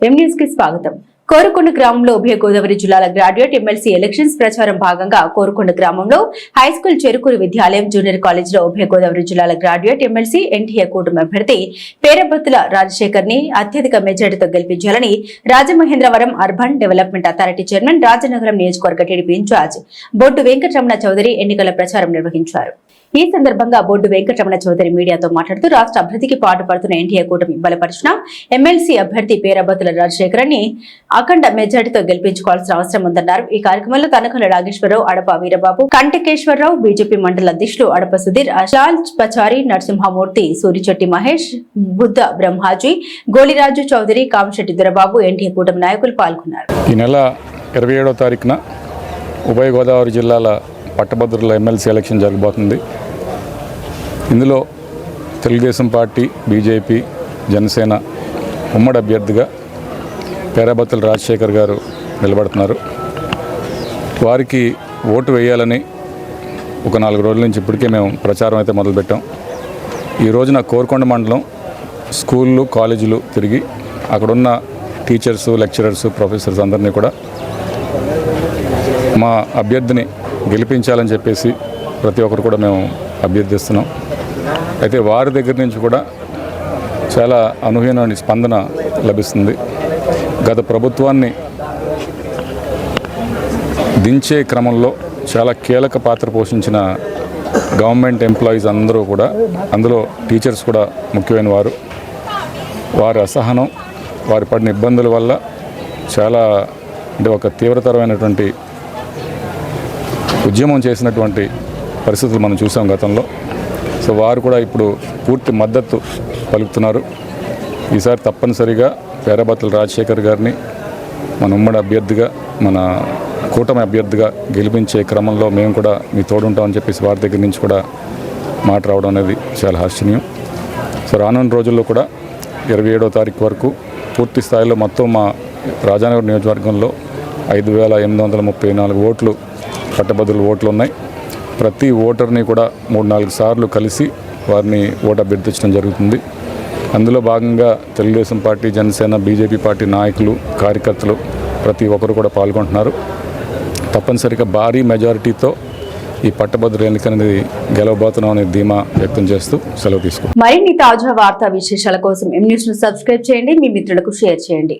M news కి స్వాగతం. కోరుకొండ గ్రామంలో ఉభయ గోదావరి జిల్లాల గ్రాడ్యుయేట్ ఎమ్మెల్సీ ఎలక్షన్స్ ప్రచారం భాగంగా కోరుకొండ గ్రామంలో హైస్కూల్ చెరుకూరు విద్యాలయం జూనియర్ కాలేజ్ లో ఉభయ గోదావరి జిల్లాల గ్రాడ్యుయేట్ ఎమ్మెల్సీ ఎన్టీఏ కూటమి అభ్యర్థి పేరబత్తుల రాజశేఖర్ ని అత్యధిక మెజార్టీతో గెలిపించాలని Rajamahendravaram urban development authority chairman Rajanagaram నియోజకవర్గ టీడీపీ ఇన్ఛార్జ్ బొడ్డు వెంకటరమణ చౌదరి ఎన్నికల ప్రచారం నిర్వహించారు. ఈ సందర్భంగా బొడ్డు వెంకటరమణ చౌదరి మీడియాతో మాట్లాడుతూ రాష్ట్ర అభివృద్ధికి పాటుపడుతున్న ఎన్టీఏ కూటమి బలపరిచిన ఎమ్మెల్సీ అభ్యర్థి పేరబత్తుల రాజశేఖర్ ని అఖండ మెజార్టీతో గెలిపించుకోవాల్సిన అవసరం ఉందన్నారు. ఈ కార్యక్రమంలో తనకల నాగేశ్వరరావు, అడప వీరబాబు, కంటకేశ్వరరావు, బీజేపీ మండల అధ్యక్షులు అడప సుధీర్, అజాల్ పచారి, నరసింహమూర్తి, సూరిచెట్టి మహేష్, బుద్ధ బ్రహ్మాజీ, గోలిరాజు చౌదరి, కామశెట్టి దొరబాబు, ఎన్టీఏ కూటమి నాయకులు పాల్గొన్నారు. ఈ నెల 27వ తారీఖున ఉభయ గోదావరి జిల్లాల పట్టభద్రుల ఎమ్మెల్సీ ఎలక్షన్ జరగబోతుంది. ఇందులో తెలుగుదేశం పార్టీ, బీజేపీ, జనసేన ఉమ్మడి అభ్యర్థిగా పేరబత్తుల రాజశేఖర్ గారు నిలబడుతున్నారు. వారికి ఓటు వేయాలని ఒక 4 రోజుల నుంచి ఇప్పటికే మేము ప్రచారం అయితే మొదలుపెట్టాం. ఈ రోజున కోరుకొండ మండలం స్కూళ్ళు, కాలేజీలు తిరిగి అక్కడున్న టీచర్స్, లెక్చరర్స్, ప్రొఫెసర్స్ అందరినీ కూడా మా అభ్యర్థిని గెలిపించాలని చెప్పేసి ప్రతి ఒక్కరు కూడా మేము అభ్యర్థిస్తున్నాం. అయితే వారి దగ్గర నుంచి కూడా చాలా అనూహ్యమైన స్పందన లభిస్తుంది. గత ప్రభుత్వాన్ని దించే క్రమంలో చాలా కీలక పాత్ర పోషించిన గవర్నమెంట్ ఎంప్లాయీస్ అందరూ కూడా, అందులో టీచర్స్ కూడా ముఖ్యమైన వారు, వారి అసహనం, వారి పడిన ఇబ్బందుల వల్ల చాలా ఒక తీవ్రతరమైనటువంటి ఉద్యమం చేసినటువంటి పరిస్థితులు మనం చూసాం గతంలో. సో వారు కూడా ఇప్పుడు పూర్తి మద్దతు పలుకుతున్నారు. ఈసారి తప్పనిసరిగా పేరబత్తుల రాజశేఖర్ గారిని మన ఉమ్మడి అభ్యర్థిగా, మన కూటమి అభ్యర్థిగా గెలిపించే క్రమంలో మేము కూడా మీ తోడుంటామని చెప్పేసి వారి దగ్గర నుంచి కూడా మాట రావడం అనేది చాలా హర్షణీయం. సో రానున్న రోజుల్లో కూడా 27వ తారీఖు వరకు పూర్తి స్థాయిలో మొత్తం మా రాజానగర్ నియోజకవర్గంలో 5,834 ఓట్లు, పట్టభద్రుల ఓట్లు ఉన్నాయి. ప్రతి ఓటర్ని కూడా 3-4 సార్లు కలిసి వారిని ఓటు అభ్యర్థించడం జరుగుతుంది. అందులో భాగంగా Telugu Desam party, Janasena, BJP party నాయకులు, కార్యకర్తలు ప్రతి ఒక్కరు కూడా పాల్గొంటున్నారు. తప్పనిసరిగా భారీ మెజారిటీతో ఈ పట్టభద్రుల ఎన్నికనేది గెలవబోతున్నాం అనే ధీమా వ్యక్తం చేస్తూ సెలవు తీసుకుంటాం. మరిన్ని తాజా వార్తా విశేషాల కోసం ఎం న్యూస్ ను సబ్స్క్రైబ్ చేయండి, మీ మిత్రులకు షేర్ చేయండి.